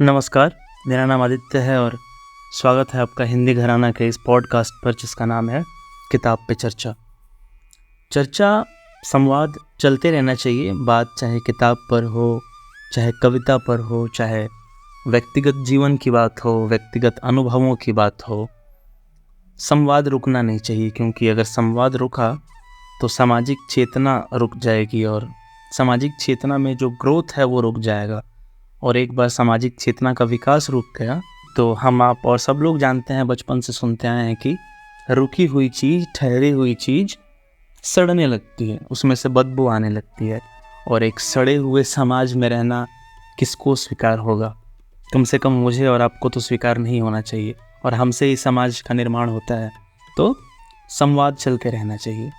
नमस्कार, मेरा नाम आदित्य है और स्वागत है आपका हिंदी घराना के इस पॉडकास्ट पर जिसका नाम है किताब पे चर्चा। संवाद चलते रहना चाहिए। बात चाहे किताब पर हो, चाहे कविता पर हो, चाहे व्यक्तिगत जीवन की बात हो, व्यक्तिगत अनुभवों की बात हो, संवाद रुकना नहीं चाहिए, क्योंकि अगर संवाद रुका तो सामाजिक चेतना रुक जाएगी और सामाजिक चेतना में जो ग्रोथ है वो रुक जाएगा। और एक बार सामाजिक चेतना का विकास रुक गया तो हम आप और सब लोग जानते हैं, बचपन से सुनते आए हैं कि रुकी हुई चीज़, ठहरी हुई चीज़ सड़ने लगती है, उसमें से बदबू आने लगती है। और एक सड़े हुए समाज में रहना किसको स्वीकार होगा? कम से कम मुझे और आपको तो स्वीकार नहीं होना चाहिए, और हमसे ही समाज का निर्माण होता है। तो संवाद चलते रहना चाहिए।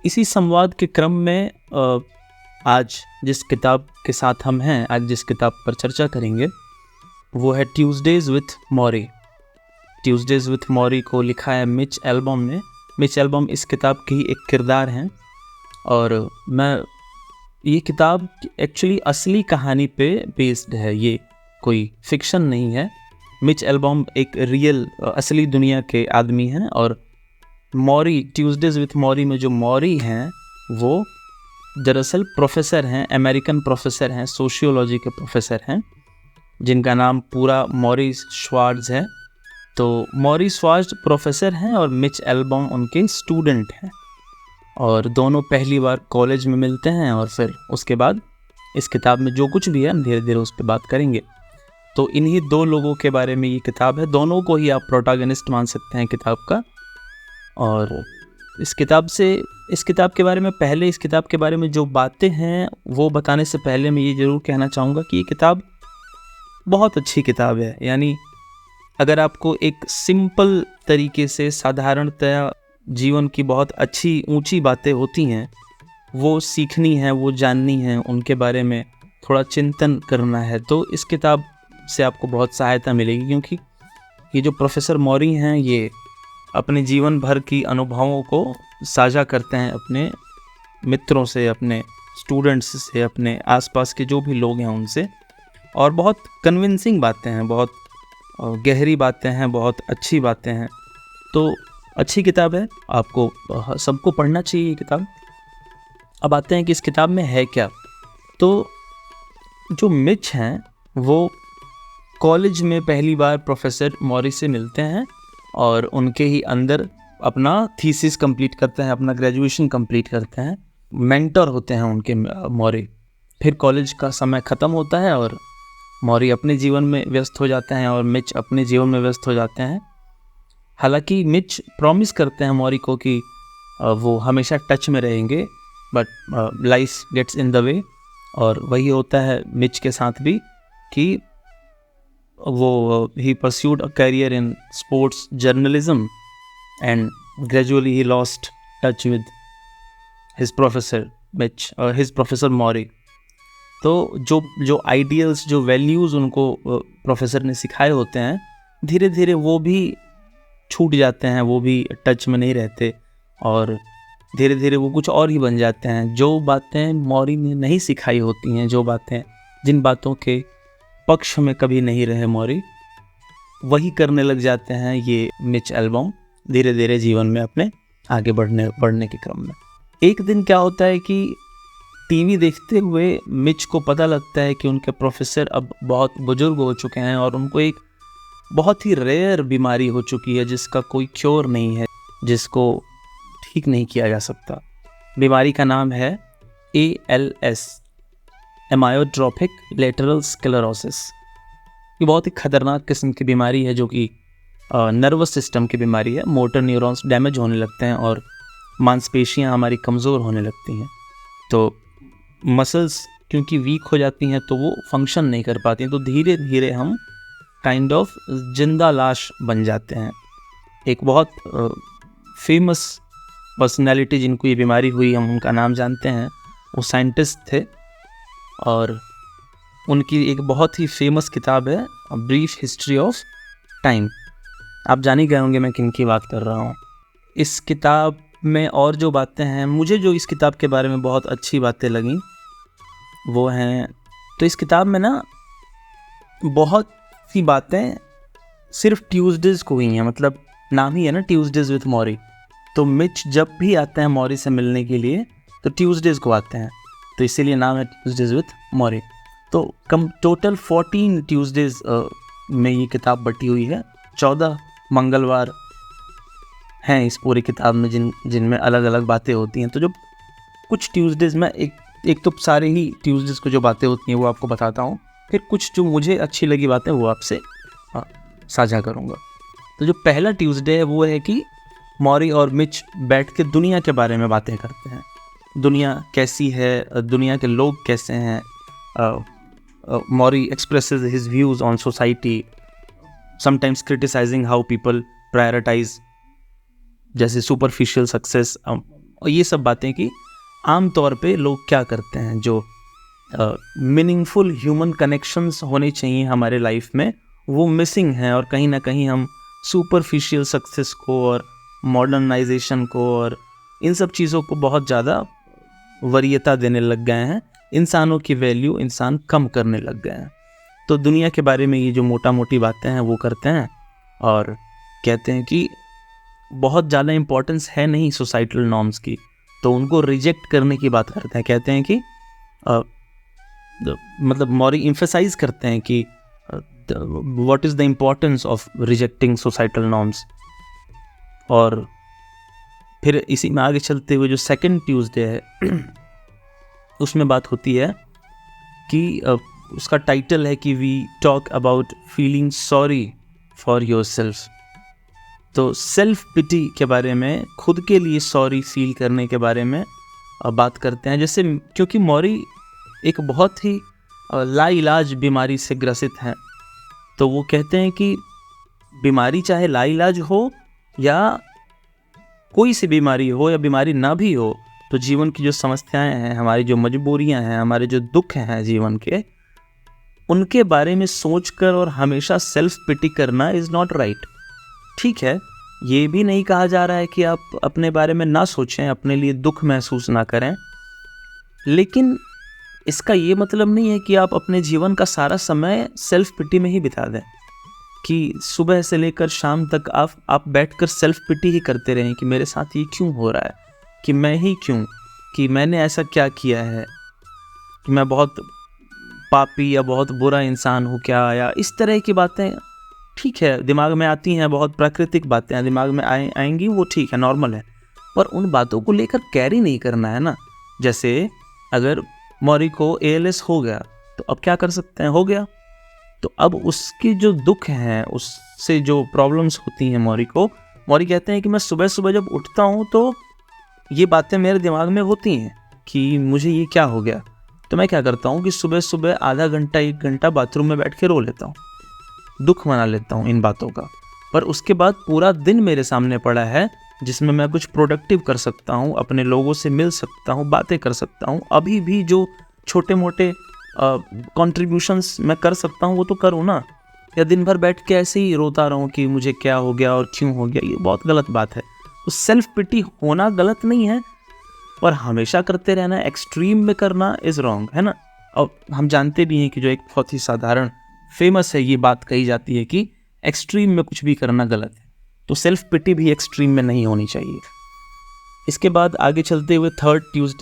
इसी संवाद के क्रम में आज जिस किताब के साथ हम हैं, आज जिस किताब पर चर्चा करेंगे वो है ट्यूसडेज विथ मॉरी। ट्यूसडेज विथ मॉरी को लिखा है मिच एल्बम ने। मिच एल्बम इस किताब की एक किरदार हैं और ये किताब एक्चुअली असली कहानी पे बेस्ड है, ये कोई फिक्शन नहीं है। मिच एल्बम एक रियल असली दुनिया के आदमी हैं और मॉरी, ट्यूसडेज विथ मॉरी में जो मॉरी हैं वो दरअसल प्रोफेसर हैं, अमेरिकन प्रोफेसर हैं, सोशियोलॉजी के प्रोफेसर हैं, जिनका नाम पूरा मॉरिस श्वार्ट्ज है। तो मॉरिस श्वार्ट्ज प्रोफेसर हैं और मिच एल्बम उनके स्टूडेंट हैं, और दोनों पहली बार कॉलेज में मिलते हैं। और फिर उसके बाद इस किताब में जो कुछ भी है हम धीरे धीरे उस पर बात करेंगे। तो इन्हीं दो लोगों के बारे में ये किताब है, दोनों को ही आप प्रोटैगनिस्ट मान सकते हैं किताब का। और इस किताब के बारे में पहले, इस किताब के बारे में जो बातें हैं वो बताने से पहले मैं ये ज़रूर कहना चाहूँगा कि ये किताब बहुत अच्छी किताब है। यानी अगर आपको एक सिंपल तरीके से, साधारणतया जीवन की बहुत अच्छी ऊंची बातें होती हैं वो सीखनी है, वो जाननी है, उनके बारे में थोड़ा चिंतन करना है, तो इस किताब से आपको बहुत सहायता मिलेगी। क्योंकि ये जो प्रोफेसर मॉरी हैं ये अपने जीवन भर की अनुभवों को साझा करते हैं अपने मित्रों से, अपने स्टूडेंट्स से, अपने आसपास के जो भी लोग हैं उनसे, और बहुत कन्विंसिंग बातें हैं, बहुत गहरी बातें हैं, बहुत अच्छी बातें हैं। तो अच्छी किताब है, आपको सबको पढ़ना चाहिए ये किताब। अब आते हैं कि इस किताब में है क्या। तो जो मिच हैं वो कॉलेज में पहली बार प्रोफेसर मॉरी से मिलते हैं और उनके ही अंदर अपना थीसिस कंप्लीट करते हैं, अपना ग्रेजुएशन कंप्लीट करते हैं, मेंटर होते हैं उनके मॉरी। फिर कॉलेज का समय ख़त्म होता है और मॉरी अपने जीवन में व्यस्त हो जाते हैं और मिच अपने जीवन में व्यस्त हो जाते हैं। हालांकि मिच प्रॉमिस करते हैं मॉरी को कि वो हमेशा टच में रहेंगे, but life gets in the way. और वही होता है मिच के साथ भी कि वो he pursued a career in sports journalism and gradually he lost touch with his professor Mitch और his professor Maury। तो जो आइडियल्स, जो वैल्यूज़ उनको प्रोफेसर ने सिखाए होते हैं, धीरे धीरे वो भी छूट जाते हैं, वो भी टच में नहीं रहते और धीरे धीरे वो कुछ और ही बन जाते हैं। जो बातें मौरी ने नहीं सिखाई होती हैं, जो बातें, जिन बातों के पक्ष में कभी नहीं रहे मौरी, वही करने लग जाते हैं ये मिच एल्बम धीरे धीरे जीवन में अपने आगे बढ़ने के क्रम में। एक दिन क्या होता है कि टीवी देखते हुए मिच को पता लगता है कि उनके प्रोफेसर अब बहुत बुजुर्ग हो चुके हैं और उनको एक बहुत ही रेयर बीमारी हो चुकी है जिसका कोई क्योर नहीं है, जिसको ठीक नहीं किया जा सकता। बीमारी का नाम है ALS, एमायोट्रोपिक लेटरल स्क्लेरोसिस। ये बहुत ही खतरनाक किस्म की बीमारी है जो कि नर्वस सिस्टम की बीमारी है। मोटर न्यूरॉन्स डैमेज होने लगते हैं और मांसपेशियां हमारी कमज़ोर होने लगती हैं। तो मसल्स क्योंकि वीक हो जाती हैं तो वो फंक्शन नहीं कर पाती हैं, तो धीरे धीरे हम काइंड ऑफ जिंदा लाश बन जाते हैं। एक बहुत फेमस पर्सनैलिटी जिनको ये बीमारी हुई, हम उनका नाम जानते हैं, वो साइंटिस्ट थे और उनकी एक बहुत ही फेमस किताब है a brief history of time. आप जान ही गए होंगे मैं किन की बात कर रहा हूँ। इस किताब में और जो बातें हैं, मुझे जो इस किताब के बारे में बहुत अच्छी बातें लगीं वो हैं, तो इस किताब में ना बहुत की बातें सिर्फ ट्यूसडेज को ही हैं, मतलब नाम ही है ना ट्यूसडेज विथ मौरी। तो मिच जब भी आते हैं मौरी से मिलने के लिए तो ट्यूसडेज को आते हैं, तो इसीलिए नाम है ट्यूसडेज विथ मौरी। तो कम टोटल 14 ट्यूसडेज में ये किताब बटी हुई है। 14 मंगलवार हैं इस पूरी किताब में जिनमें अलग अलग बातें होती हैं। तो जो कुछ ट्यूसडेज में एक तो सारे ही ट्यूसडेज को जो बातें होती हैं वो आपको बताता हूँ, फिर कुछ जो मुझे अच्छी लगी बातें वो आपसे साझा करूँगा। तो जो पहला ट्यूसडे है वो है कि मौरी और मिच बैठ के दुनिया के बारे में बातें करते हैं। दुनिया कैसी है, दुनिया के लोग कैसे हैं। Morrie expresses his views on society, sometimes criticising how people prioritise जैसे सुपरफिशियल सक्सेस, और ये सब बातें कि आम तौर पे लोग क्या करते हैं। जो मीनिंगफुल ह्यूमन कनेक्शंस होने चाहिए हमारे लाइफ में वो मिसिंग हैं, और कहीं ना कहीं हम सुपरफिशियल सक्सेस को और मॉडर्नाइजेशन को और इन सब चीज़ों को बहुत ज़्यादा वरीयता देने लग गए हैं। इंसानों की वैल्यू इंसान कम करने लग गए हैं। तो दुनिया के बारे में ये जो मोटा मोटी बातें हैं वो करते हैं और कहते हैं कि बहुत ज़्यादा इम्पोर्टेंस है नहीं सोसाइटल नॉर्म्स की, तो उनको रिजेक्ट करने की बात करते हैं। कहते हैं कि मतलब मौरी एम्फसाइज करते हैं कि what is the importance of rejecting societal norms. और फिर इसी में आगे चलते हुए जो सेकंड ट्यूसडे है उसमें बात होती है कि उसका टाइटल है कि we talk about feeling sorry for yourself. तो सेल्फ पिटी के बारे में, खुद के लिए सॉरी फील करने के बारे में बात करते हैं। जैसे क्योंकि मौरी एक बहुत ही लाइलाज बीमारी से ग्रसित हैं, तो वो कहते हैं कि बीमारी चाहे लाइलाज हो या कोई सी बीमारी हो या बीमारी ना भी हो, तो जीवन की जो समस्याएं हैं, हमारी जो मजबूरियां हैं, हमारे जो दुख हैं जीवन के, उनके बारे में सोचकर और हमेशा सेल्फ पिटी करना इज़ नॉट राइट। ठीक है, ये भी नहीं कहा जा रहा है कि आप अपने बारे में ना सोचें, अपने लिए दुख महसूस ना करें, लेकिन इसका ये मतलब नहीं है कि आप अपने जीवन का सारा समय सेल्फ पिटी में ही बिता दें, कि सुबह से लेकर शाम तक आप बैठकर सेल्फ पिटी ही करते रहें कि मेरे साथ ये क्यों हो रहा है, कि मैं ही क्यों, कि मैंने ऐसा क्या किया है, कि मैं बहुत पापी या बहुत बुरा इंसान हूँ क्या, या इस तरह की बातें ठीक है दिमाग में आती हैं, बहुत प्राकृतिक बातें दिमाग में आएंगी, वो ठीक है, नॉर्मल है, पर उन बातों को लेकर कैरी नहीं करना है ना। जैसे अगर मौरी को ALS हो गया तो अब क्या कर सकते हैं, हो गया, तो अब उसके जो दुख हैं, उससे जो प्रॉब्लम्स होती हैं मौरी कहते हैं कि मैं सुबह सुबह जब उठता हूँ तो ये बातें मेरे दिमाग में होती हैं कि मुझे ये क्या हो गया, तो मैं क्या करता हूँ कि सुबह सुबह आधा घंटा 1 घंटा बाथरूम में बैठ के रो लेता हूँ, दुख मना लेता हूँ इन बातों का। पर उसके बाद पूरा दिन मेरे सामने पड़ा है जिसमें मैं कुछ प्रोडक्टिव कर सकता हूँ, अपने लोगों से मिल सकता हूँ, बातें कर सकता हूँ, अभी भी जो छोटे मोटे कॉन्ट्रीब्यूशंस मैं कर सकता हूँ वो तो करूँ ना, या दिन भर बैठ के ऐसे ही रोता रहूँ कि मुझे क्या हो गया और क्यों हो गया, ये बहुत गलत बात है। तो सेल्फ पिटी होना गलत नहीं है, पर हमेशा करते रहना, एक्सट्रीम में करना इज़ रॉन्ग, है ना। और हम जानते भी हैं कि जो एक बहुत ही साधारण फेमस है ये बात कही जाती है कि एक्सट्रीम में कुछ भी करना गलत है, तो सेल्फ पिटी भी एक्सट्रीम में नहीं होनी चाहिए। इसके बाद आगे चलते हुए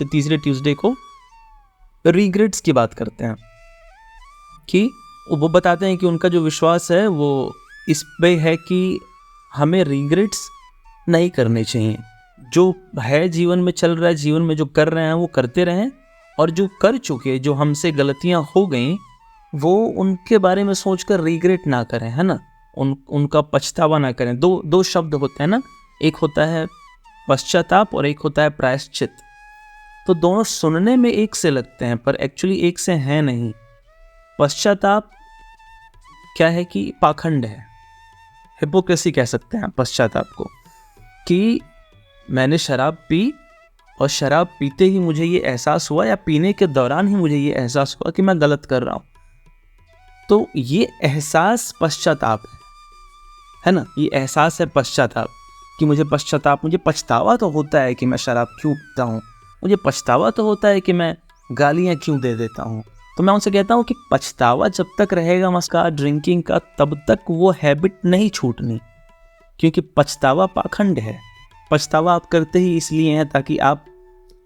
तीसरे ट्यूसडे को रिग्रेट्स की बात करते हैं, कि वो बताते हैं कि उनका जो विश्वास है वो इस पे है कि हमें रिग्रेट्स नहीं करने चाहिए। जो है जीवन में चल रहा है, जीवन में जो कर रहे हैं वो करते रहें, और जो कर चुके, जो हमसे गलतियां हो गई, वो उनके बारे में सोचकर रिग्रेट ना करें, है ना, उनका पछतावा ना करें। दो शब्द होते हैं ना, एक होता है पश्चाताप और एक होता है प्रायश्चित। तो दोनों सुनने में एक से लगते हैं पर एक्चुअली एक से हैं नहीं। पश्चाताप क्या है कि पाखंड है, हिपोक्रेसी कह सकते हैं पश्चाताप को, कि मैंने शराब पी और शराब पीते ही मुझे ये एहसास हुआ, या पीने के दौरान ही मुझे ये एहसास हुआ कि मैं गलत कर रहा हूँ, तो ये एहसास पश्चाताप है ना, ये एहसास है पश्चाताप, कि मुझे पछतावा तो होता है कि मैं शराब क्यों पीता हूँ, मुझे पछतावा तो होता है कि मैं गालियाँ क्यों दे देता हूँ, तो मैं उनसे कहता हूँ कि पछतावा जब तक रहेगा मस्का ड्रिंकिंग का, तब तक वो हैबिट नहीं छूटनी, क्योंकि पछतावा पाखंड है। पछतावा आप करते ही इसलिए हैं ताकि आप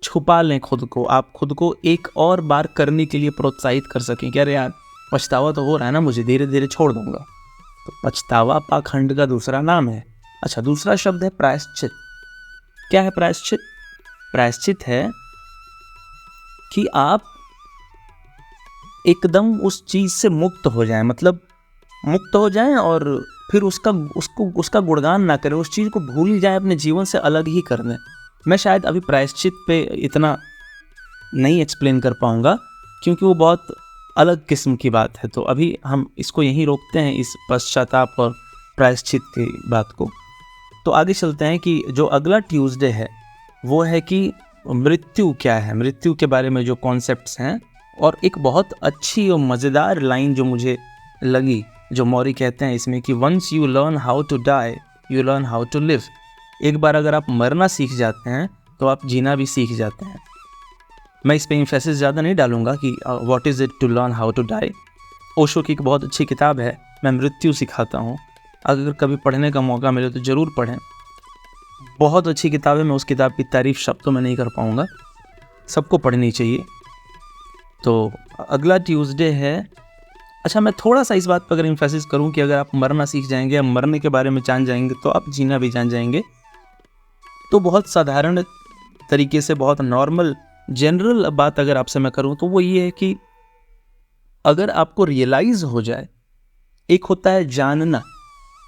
छुपा लें खुद को, आप खुद को एक और बार करने के लिए प्रोत्साहित कर सकें कि अरे यार पछतावा तो हो रहा है ना, मुझे धीरे धीरे छोड़ दूंगा। तो पछतावा पाखंड का दूसरा नाम है। अच्छा, दूसरा शब्द है प्रायश्चित। क्या है प्रायश्चित? प्रायश्चित है कि आप एकदम उस चीज से मुक्त हो जाएं, मतलब मुक्त हो जाएं और फिर उसका गुणगान ना करें, उस चीज को भूल जाएं, अपने जीवन से अलग ही कर दें। मैं शायद अभी प्रायश्चित पे इतना नहीं एक्सप्लेन कर पाऊंगा क्योंकि वो बहुत अलग किस्म की बात है, तो अभी हम इसको यहीं रोकते हैं, इस पश्चाताप और प्रायश्चित की बात को। तो आगे चलते हैं कि जो अगला ट्यूसडे है वो है कि मृत्यु क्या है, मृत्यु के बारे में जो कॉन्सेप्ट्स हैं। और एक बहुत अच्छी और मज़ेदार लाइन जो मुझे लगी, जो मौरी कहते हैं इसमें कि once you learn how to die you learn how to live. एक बार अगर आप मरना सीख जाते हैं तो आप जीना भी सीख जाते हैं। मैं इस पे एम्फेसिस ज़्यादा नहीं डालूंगा कि what is it to learn how to die. Osho की एक बहुत अच्छी किताब है, मैं मृत्यु सिखाता हूँ, अगर कभी पढ़ने का मौका मिले तो ज़रूर पढ़ें। बहुत अच्छी किताब है, मैं उस किताब की तारीफ शब्दों में नहीं कर पाऊँगा, सबको पढ़नी चाहिए। तो अगला ट्यूसडे है। अच्छा, मैं थोड़ा सा इस बात पर अगर एम्फेसिस करूं कि अगर आप मरना सीख जाएंगे या मरने के बारे में जान जाएंगे तो आप जीना भी जान जाएंगे। तो बहुत साधारण तरीके से, बहुत नॉर्मल जनरल बात अगर आपसे मैं करूं तो वो ये है कि अगर आपको रियलाइज हो जाए, एक होता है जानना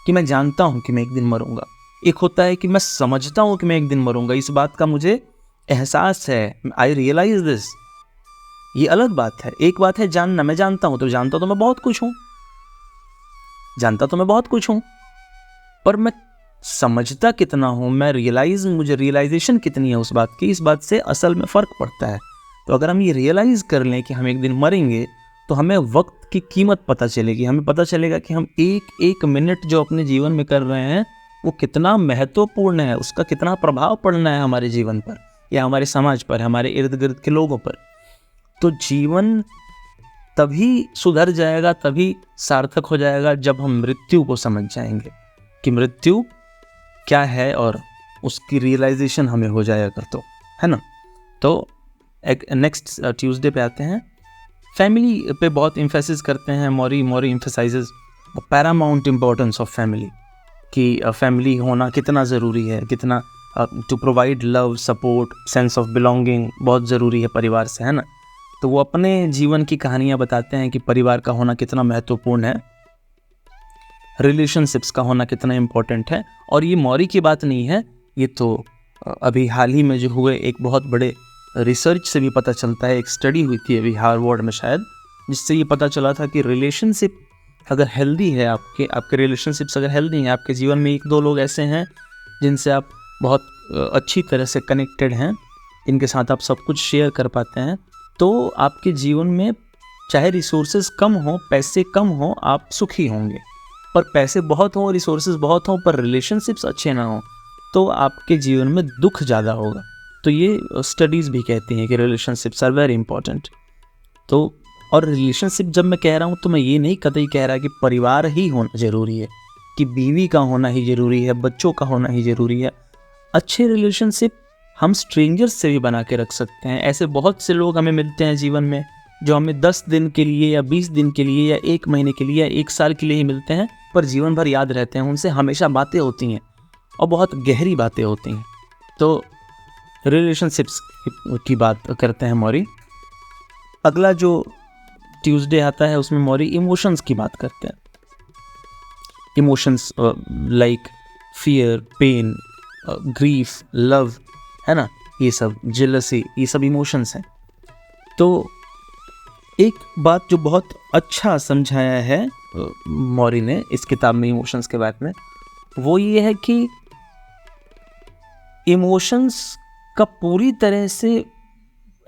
कि मैं जानता हूं कि मैं एक दिन मरूंगा, एक होता है कि मैं समझता हूं कि मैं एक दिन मरूंगा, इस बात का मुझे एहसास है, आई रियलाइज दिस, ये अलग बात है। एक बात है जानना, मैं जानता हूं, तो जानता तो मैं बहुत कुछ हूं, जानता तो मैं बहुत कुछ हूं, पर मैं समझता कितना हूं, मुझे रियलाइजेशन कितनी है उस बात की, इस बात से असल में फ़र्क पड़ता है। तो अगर हम ये रियलाइज़ कर लें कि हम एक दिन मरेंगे तो हमें वक्त की कीमत पता चलेगी, हमें पता चलेगा कि हम एक एक मिनट जो अपने जीवन में कर रहे हैं वो कितना महत्वपूर्ण है, उसका कितना प्रभाव पड़ना है हमारे जीवन पर या हमारे समाज पर, हमारे इर्द गिर्द के लोगों पर। तो जीवन तभी सुधर जाएगा, तभी सार्थक हो जाएगा जब हम मृत्यु को समझ जाएंगे कि मृत्यु क्या है और उसकी रियलाइजेशन हमें हो जाएगा कर, तो है ना। तो नेक्स्ट ट्यूसडे पे आते हैं। फैमिली पे बहुत एम्फेसिस करते हैं Morrie emphasises paramount importance of family, कि फैमिली होना कितना ज़रूरी है, कितना to provide love, support, sense of belonging बहुत ज़रूरी है परिवार से, है ना। तो वो अपने जीवन की कहानियाँ बताते हैं कि परिवार का होना कितना महत्वपूर्ण है, रिलेशनशिप्स का होना कितना इम्पोर्टेंट है। और ये मौरी की बात नहीं है, ये तो अभी हाल ही में जो हुए एक बहुत बड़े रिसर्च से भी पता चलता है। एक स्टडी हुई थी अभी हार्वर्ड में शायद, जिससे ये पता चला था कि रिलेशनशिप अगर हेल्दी है, आपके रिलेशनशिप्स अगर हेल्दी हैं, आपके जीवन में एक दो लोग ऐसे हैं जिनसे आप बहुत अच्छी तरह से कनेक्टेड हैं, इनके साथ आप सब कुछ शेयर कर पाते हैं, तो आपके जीवन में चाहे रिसोर्सेज कम हो, पैसे कम हो, आप सुखी होंगे। पर पैसे बहुत हों, रिसोर्सेज बहुत हों, पर रिलेशनशिप्स अच्छे ना हों तो आपके जीवन में दुख ज़्यादा होगा। तो ये स्टडीज़ भी कहती हैं कि रिलेशनशिप्स आर वेरी इंपॉर्टेंट। तो और रिलेशनशिप जब मैं कह रहा हूँ तो मैं ये नहीं कतई कह रहा कि परिवार ही होना ज़रूरी है, कि बीवी का होना ही ज़रूरी है, बच्चों का होना ही ज़रूरी है। अच्छे रिलेशनशिप हम स्ट्रेंजर्स से भी बना के रख सकते हैं। ऐसे बहुत से लोग हमें मिलते हैं जीवन में जो हमें 10 दिन के लिए या 20 दिन के लिए या 1 महीने के लिए या 1 साल के लिए ही मिलते हैं, पर जीवन भर याद रहते हैं, उनसे हमेशा बातें होती हैं और बहुत गहरी बातें होती हैं। तो रिलेशनशिप्स की बात करते हैं मौरी। अगला जो ट्यूसडे आता है उसमें मौरी इमोशंस की बात करते हैं। Emotions like fear, pain, grief, love, है ना, ये सब, जेलसी, ये सब इमोशंस हैं। तो एक बात जो बहुत अच्छा समझाया है मौरी ने इस किताब में इमोशंस के बारे में, वो ये है कि इमोशंस का पूरी तरह से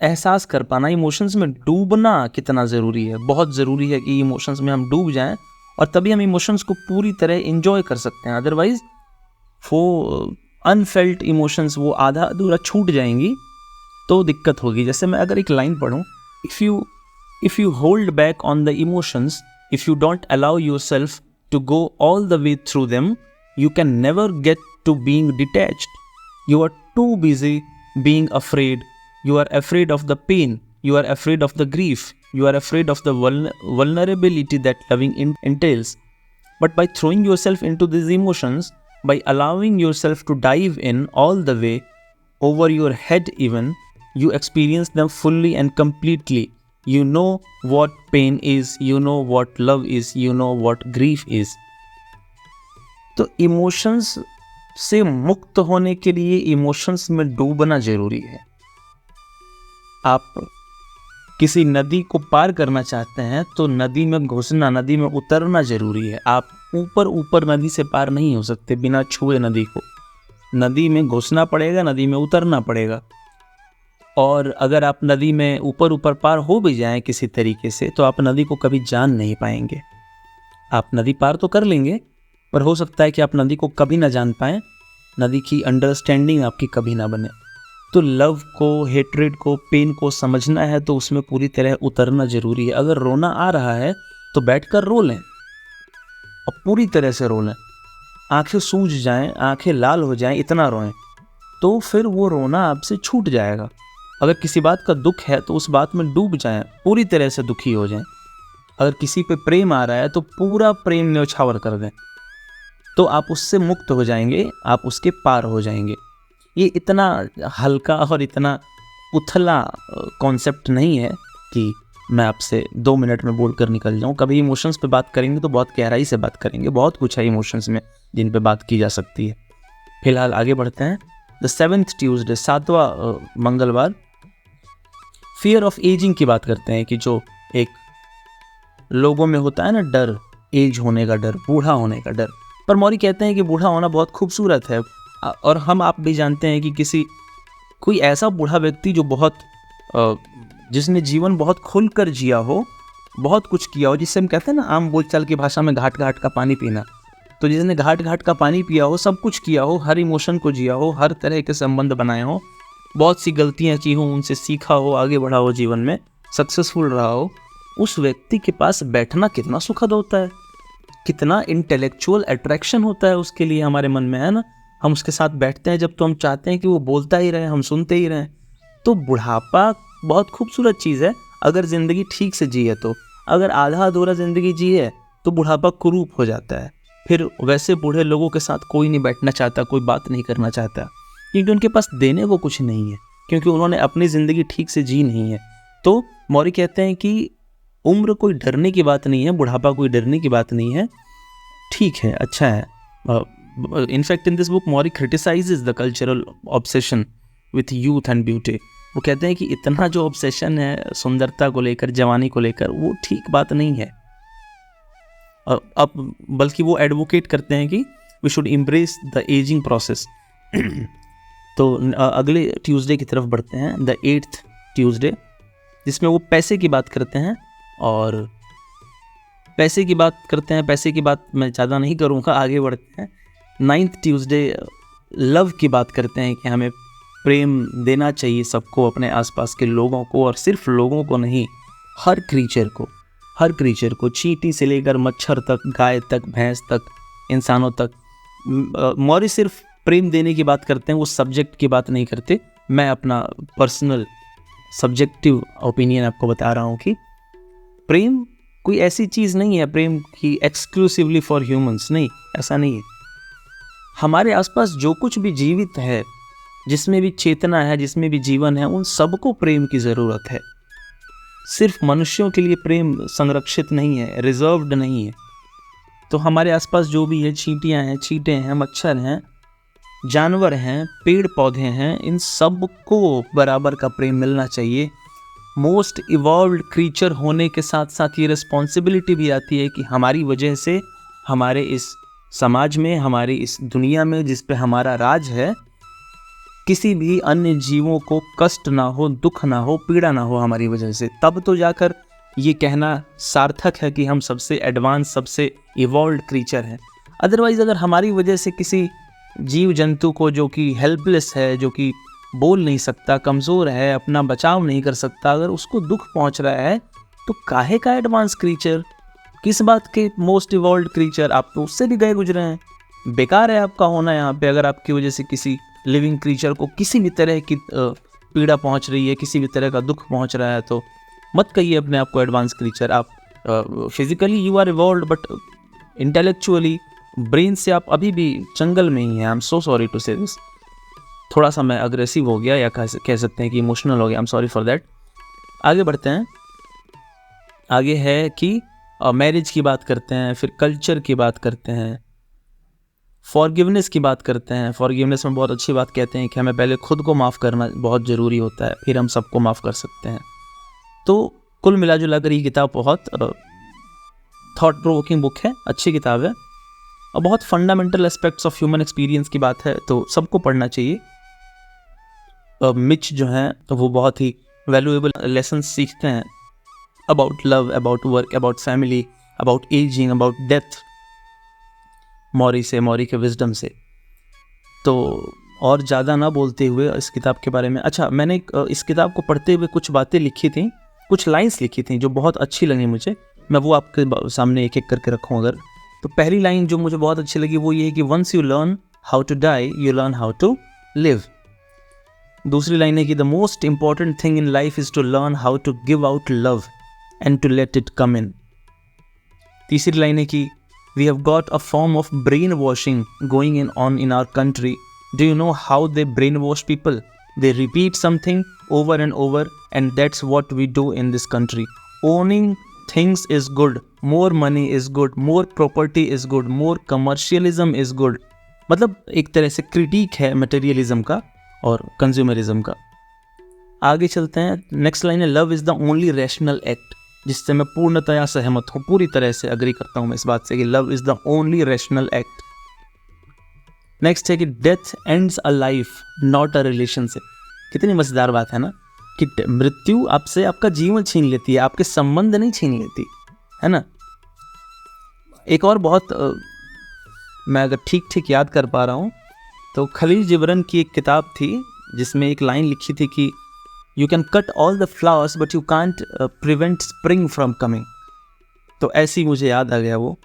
एहसास कर पाना, इमोशंस में डूबना कितना ज़रूरी है। बहुत ज़रूरी है कि इमोशंस में हम डूब जाएं और तभी हम इमोशंस को पूरी तरह एंजॉय कर सकते हैं। अदरवाइज वो अनफेल्ट इमोशंस वो आधा अधूरा छूट जाएंगी तो दिक्कत होगी। जैसे मैं अगर एक लाइन पढ़ूं, if you If you hold back on the emotions, if you don't allow yourself to go all the way through them, you can never get to being detached. You are too busy being afraid. You are afraid of the pain. You are afraid of the grief. You are afraid of the vulnerability that loving entails. But by throwing yourself into these emotions, by allowing yourself to dive in all the way, over your head even, you experience them fully and completely. You know what pain is, you know what love is, you know what grief is. तो emotions से मुक्त होने के लिए emotions में डूबना जरूरी है। आप किसी नदी को पार करना चाहते हैं तो नदी में घुसना, नदी में उतरना जरूरी है। आप ऊपर ऊपर नदी से पार नहीं हो सकते बिना छुए नदी को। नदी में घुसना पड़ेगा, नदी में उतरना पड़ेगा। और अगर आप नदी में ऊपर ऊपर पार हो भी जाएं किसी तरीके से, तो आप नदी को कभी जान नहीं पाएंगे। आप नदी पार तो कर लेंगे, पर हो सकता है कि आप नदी को कभी ना जान पाएं, नदी की अंडरस्टैंडिंग आपकी कभी ना बने। तो लव को, हेट्रेड को, पेन को समझना है तो उसमें पूरी तरह उतरना जरूरी है। अगर रोना आ रहा है तो बैठकर रो लें और पूरी तरह से रो लें। आंखें सूज जाएं, आंखें लाल हो जाएं, इतना रोएं, तो फिर वो रोना आपसे छूट जाएगा। अगर किसी बात का दुख है तो उस बात में डूब जाएं, पूरी तरह से दुखी हो जाएं। अगर किसी पे प्रेम आ रहा है तो पूरा प्रेम न्यौछावर कर दें, तो आप उससे मुक्त हो जाएंगे, आप उसके पार हो जाएंगे। ये इतना हल्का और इतना उथला कॉन्सेप्ट नहीं है कि मैं आपसे 2 मिनट में बोल कर निकल जाऊं। कभी इमोशंस पे बात करेंगे तो बहुत गहराई से बात करेंगे, बहुत कुछ है इमोशंस में जिन पे बात की जा सकती है। फिलहाल आगे बढ़ते हैं। द 7th ट्यूसडे, 7वां मंगलवार, फियर ऑफ एजिंग की बात करते हैं कि जो एक लोगों में होता है ना डर, एज होने का डर, बूढ़ा होने का डर। पर मौरी कहते हैं कि बूढ़ा होना बहुत खूबसूरत है। और हम आप भी जानते हैं कि कोई ऐसा बूढ़ा व्यक्ति जो बहुत जिसने जीवन बहुत खुलकर जिया हो, बहुत कुछ किया हो, जिससे हम कहते हैं ना आम बोलचाल की भाषा में घाट घाट का पानी पीना, तो जिसने घाट घाट का पानी पिया हो, सब कुछ किया हो, हर इमोशन को जिया हो, हर तरह के संबंध बनाए हो, बहुत सी गलतियां की हो, उनसे सीखा हो, आगे बढ़ा हो, जीवन में सक्सेसफुल रहा हो, उस व्यक्ति के पास बैठना कितना सुखद होता है, कितना इंटेलेक्चुअल अट्रैक्शन होता है उसके लिए हमारे मन में, है ना। हम उसके साथ बैठते हैं जब तो हम चाहते हैं कि वो बोलता ही रहे, हम सुनते ही रहें। तो बुढ़ापा बहुत खूबसूरत चीज़ है अगर ज़िंदगी ठीक से जी है तो। अगर आधा अधूरा ज़िंदगी जी है तो बुढ़ापा कुरूप हो जाता है। फिर वैसे बूढ़े लोगों के साथ कोई नहीं बैठना चाहता, कोई बात नहीं करना चाहता, क्योंकि उनके पास देने को कुछ नहीं है, क्योंकि उन्होंने अपनी ज़िंदगी ठीक से जी नहीं है। तो मौरी कहते हैं कि उम्र कोई डरने की बात नहीं है, बुढ़ापा कोई डरने की बात नहीं है, ठीक है, अच्छा है। In fact in this book Morrie criticises the cultural obsession with youth and beauty. वो कहते हैं कि इतना जो ऑब्सेशन है सुंदरता को लेकर, जवानी को लेकर, वो ठीक बात नहीं है। अब बल्कि वो एडवोकेट करते हैं कि we should embrace the ageing process. तो अगले ट्यूसडे की तरफ बढ़ते हैं, द 8th ट्यूसडे, जिसमें वो पैसे की बात करते हैं। और पैसे की बात मैं ज़्यादा नहीं करूँगा, आगे बढ़ते हैं। 9th ट्यूसडे लव की बात करते हैं कि हमें प्रेम देना चाहिए सबको, अपने आसपास के लोगों को, और सिर्फ लोगों को नहीं, हर क्रीचर को, चींटी से लेकर मच्छर तक, गाय तक, भैंस तक, इंसानों तक। मौरी सिर्फ प्रेम देने की बात करते हैं, वो सब्जेक्ट की बात नहीं करते। मैं अपना पर्सनल सब्जेक्टिव ओपिनियन आपको बता रहा हूँ कि प्रेम कोई ऐसी चीज़ नहीं है प्रेम की एक्सक्लूसिवली फॉर ह्यूमंस, नहीं, ऐसा नहीं है। हमारे आसपास जो कुछ भी जीवित है, जिसमें भी चेतना है, जिसमें भी जीवन है, उन सबको प्रेम की ज़रूरत है। सिर्फ मनुष्यों के लिए प्रेम संरक्षित नहीं है, रिजर्व्ड नहीं है। तो हमारे आसपास जो भी है, चींटियाँ हैं, चींटे हैं, मच्छर हैं, जानवर हैं, पेड़ पौधे हैं, इन सबको बराबर का प्रेम मिलना चाहिए। मोस्ट इवॉल्व्ड क्रीचर होने के साथ साथ ये रिस्पॉन्सिबिलिटी भी आती है कि हमारी वजह से हमारे इस समाज में, हमारी इस दुनिया में जिस पे हमारा राज है, किसी भी अन्य जीवों को कष्ट ना हो, दुख ना हो, पीड़ा ना हो हमारी वजह से। तब तो जाकर ये कहना सार्थक है कि हम सबसे एडवांस, सबसे इवॉल्व्ड क्रीचर हैं। अदरवाइज़ अगर हमारी वजह से किसी जीव जंतु को, जो कि हेल्पलेस है, जो कि बोल नहीं सकता, कमज़ोर है, अपना बचाव नहीं कर सकता, अगर उसको दुख पहुंच रहा है, तो काहे का एडवांस क्रीचर, किस बात के मोस्ट इवॉल्व क्रीचर, आप तो उससे भी गए गुजरे हैं। बेकार है आपका होना यहाँ पे। अगर आपकी वजह से किसी लिविंग क्रीचर को किसी भी तरह की पीड़ा पहुँच रही है, किसी भी तरह का दुख पहुँच रहा है, तो मत कहिए अपने आप को एडवांस क्रीचर। आप physically you are evolve, but intellectually brain से आप अभी भी जंगल में ही हैं। I am so sorry to say this. थोड़ा सा मैं अग्रेसिव हो गया, या कह सकते हैं कि इमोशनल हो गया। I am sorry for that. आगे बढ़ते हैं। आगे है कि मैरिज की बात करते हैं, फिर कल्चर की बात करते हैं, फॉरगिवनेस की बात करते हैं। फॉरगिवनेस में बहुत अच्छी बात कहते हैं कि हमें पहले खुद को माफ़ करना बहुत ज़रूरी होता है, फिर हम सबको माफ़ कर सकते हैं। तो कुल मिला जुला कर ये किताब बहुत थॉट प्रोवोकिंग बुक है, अच्छी किताब है, और बहुत fundamental aspects of human experience की बात है, तो सबको पढ़ना चाहिए। मिच जो हैं तो वो बहुत ही वैल्यूएबल लेसन सीखते हैं about love, about work, about family, about ageing, about death, Morrie के विजडम से। तो और ज़्यादा ना बोलते हुए इस किताब के बारे में, अच्छा मैंने इस किताब को पढ़ते हुए कुछ बातें लिखी थी, कुछ लाइंस लिखी थी जो बहुत अच्छी लगी मुझे। मैं वो आपके सामने एक एक करके रखूँ अगर। तो पहली लाइन जो मुझे बहुत अच्छी लगी वो ये है कि once you learn how to die you learn how to live. दूसरी लाइन है कि the most important thing in life is to learn how to give out love and to let it come in. तीसरी line है कि we have got a form of brainwashing going in our country. Do you know how they brainwash people? They repeat something over and over, and that's what we do in this country. Owning things is good, more money is good, more property is good, more commercialism is good. मतलब एक तरह से critic है materialism का और consumerism का। आगे चलते हैं। नेक्स्ट लाइन है love is the only rational act, जिससे मैं पूर्णतया सहमत हूँ, पूरी तरह से अग्री करता हूँ मैं इस बात से कि love is the only rational act. Next है कि death ends a life not a relationship. कितनी मज़ेदार बात है ना कि मृत्यु आपसे आपका जीवन छीन लेती है, आपके संबंध नहीं छीन लेती है ना। एक और बहुत मैं अगर ठीक याद कर पा रहा हूँ तो खलील जिब्रान की एक किताब थी जिसमें एक लाइन लिखी थी कि you can cut all the flowers but you can't prevent spring from coming. तो ऐसी मुझे याद आ गया वो।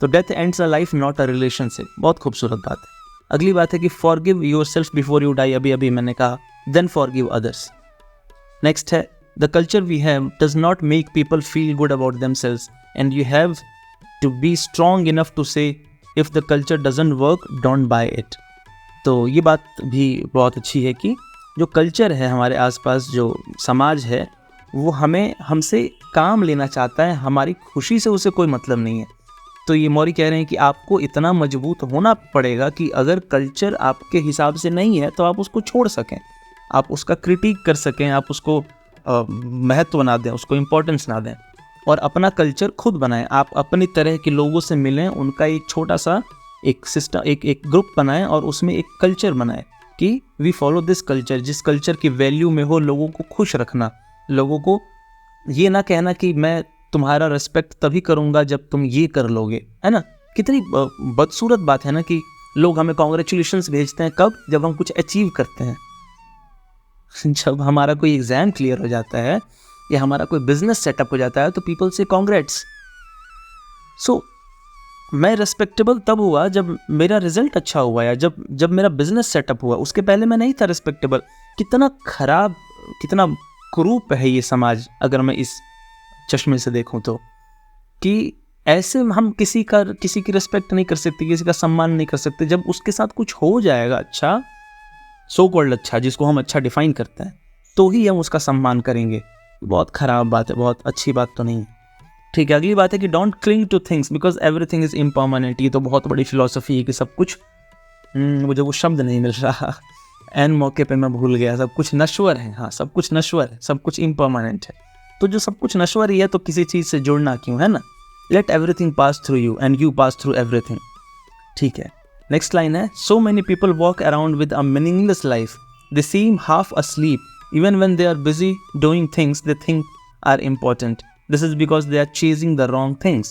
तो death ends a life not a relationship, बहुत खूबसूरत बात है। अगली बात है कि forgive yourself before you die, अभी मैंने कहा, देन फॉरगिव अदर्स। नेक्स्ट है the culture we have does not make people feel good about themselves and you have to be strong enough to से if the culture doesn't work don't buy it. तो ये बात भी बहुत अच्छी है कि जो कल्चर है हमारे आसपास, जो समाज है, वो हमसे काम लेना चाहता है, हमारी खुशी से उसे कोई मतलब नहीं है। तो ये मौरी कह रहे हैं कि आपको इतना मजबूत होना पड़ेगा कि अगर कल्चर आपके हिसाब से नहीं है तो आप उसको छोड़ सकें, आप उसका क्रिटिक कर सकें, आप उसको महत्व ना दें, उसको इम्पोर्टेंस ना दें, और अपना कल्चर खुद बनाएं। आप अपनी तरह के लोगों से मिलें, उनका एक छोटा सा एक सिस्टम, एक ग्रुप बनाएं और उसमें एक कल्चर बनाएं कि वी फॉलो दिस कल्चर, जिस कल्चर की वैल्यू में हो लोगों को खुश रखना, लोगों को ये ना कहना कि मैं तुम्हारा रिस्पेक्ट तभी करूँगा जब तुम ये कर लोगे, है ना। कितनी बदसूरत बात है ना कि लोग हमें कॉन्ग्रेचुलेशंस भेजते हैं कब? जब हम कुछ अचीव करते हैं। जब हमारा कोई एग्ज़ाम क्लियर हो जाता है या हमारा कोई बिजनेस सेटअप हो जाता है तो पीपल से कॉन्ग्रेट्स। सो मैं रिस्पेक्टेबल तब हुआ जब मेरा रिजल्ट अच्छा हुआ या जब मेरा बिजनेस सेटअप हुआ, उसके पहले मैं नहीं था रिस्पेक्टेबल। कितना खराब, कितना कुरूप है ये समाज अगर मैं इस चश्मे से देखूं तो, कि ऐसे हम किसी की रिस्पेक्ट नहीं कर सकते, किसी का सम्मान नहीं कर सकते। जब उसके साथ कुछ हो जाएगा अच्छा, सो कॉल्ड अच्छा, जिसको हम अच्छा डिफाइन करते हैं, तो ही हम उसका सम्मान करेंगे। बहुत ख़राब बात है, बहुत अच्छी बात तो नहीं है। ठीक है, अगली बात है कि don't cling two things because everything is impermanent. ये तो बहुत बड़ी फिलॉसफी है कि सब कुछ, मुझे वो शब्द नहीं मिल रहा, एन मौके पे मैं भूल गया। सब कुछ नश्वर है, हाँ सब कुछ नश्वर है, सब कुछ इम्परमानेंट है। तो जो सब कुछ नश्वर ही है तो किसी चीज़ से जुड़ना क्यों, है ना। Let everything pass through you and you pass through everything. ठीक है, नेक्स्ट लाइन है so many people walk around with a meaningless life, they seem half asleep even when they are busy doing things they think are important. This is because they are chasing the wrong things.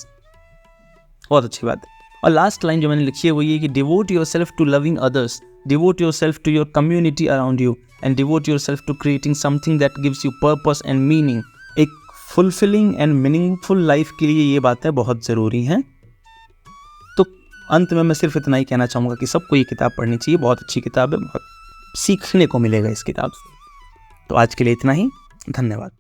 बहुत अच्छी बात है। और last line जो मैंने लिखी है वो ये कि devote yourself to loving others, devote yourself to your community around you and devote yourself to creating something that gives you purpose and meaning. एक फुलफिलिंग एंड मीनिंगफुल लाइफ के लिए ये बातें बहुत ज़रूरी हैं। तो अंत में मैं सिर्फ इतना ही कहना चाहूँगा कि सबको ये किताब पढ़नी चाहिए, बहुत अच्छी किताब है, बहुत सीखने को मिलेगा इस किताब से। तो आज के लिए इतना ही, धन्यवाद।